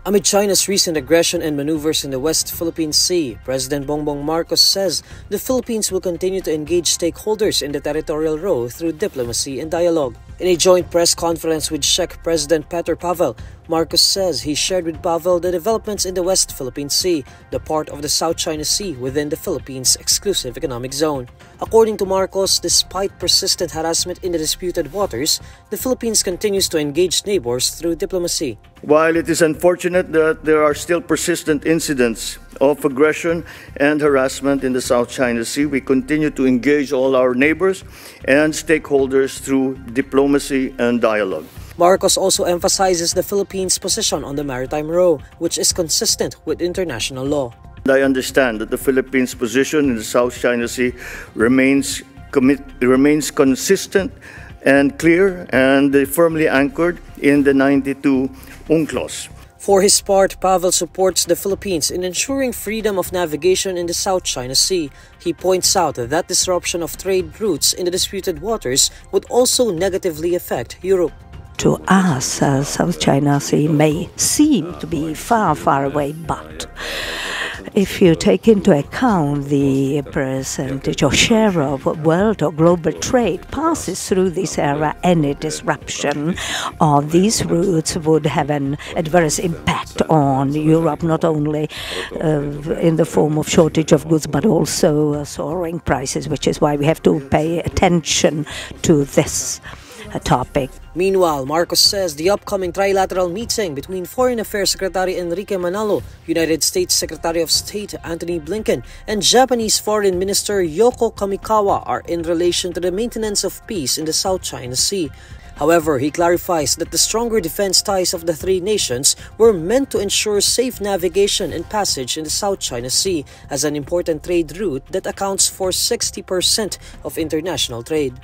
Amid China's recent aggression and maneuvers in the West Philippine Sea, President Bongbong Marcos says the Philippines will continue to engage stakeholders in the territorial row through diplomacy and dialogue. In a joint press conference with Czech President Petr Pavel, Marcos says he shared with Pavel the developments in the West Philippine Sea, the part of the South China Sea within the Philippines' exclusive economic zone. According to Marcos, despite persistent harassment in the disputed waters, the Philippines continues to engage neighbors through diplomacy. While it is unfortunate that there are still persistent incidents of aggression and harassment in the South China Sea, we continue to engage all our neighbors and stakeholders through diplomacy and dialogue. Marcos also emphasizes the Philippines' position on the maritime row, which is consistent with international law. I understand that the Philippines' position in the South China Sea remains consistent and clear and firmly anchored in the 92 UNCLOS. For his part, Pavel supports the Philippines in ensuring freedom of navigation in the South China Sea. He points out that disruption of trade routes in the disputed waters would also negatively affect Europe. To us, South China Sea may seem to be far, far away, but if you take into account the percentage or share of world or global trade passes through this area, any disruption of these routes would have an adverse impact on Europe, not only in the form of shortage of goods, but also soaring prices, which is why we have to pay attention to this topic. Meanwhile, Marcos says the upcoming trilateral meeting between Foreign Affairs Secretary Enrique Manalo, United States Secretary of State Antony Blinken, and Japanese Foreign Minister Yoko Kamikawa are in relation to the maintenance of peace in the South China Sea. However, he clarifies that the stronger defense ties of the three nations were meant to ensure safe navigation and passage in the South China Sea as an important trade route that accounts for 60% of international trade.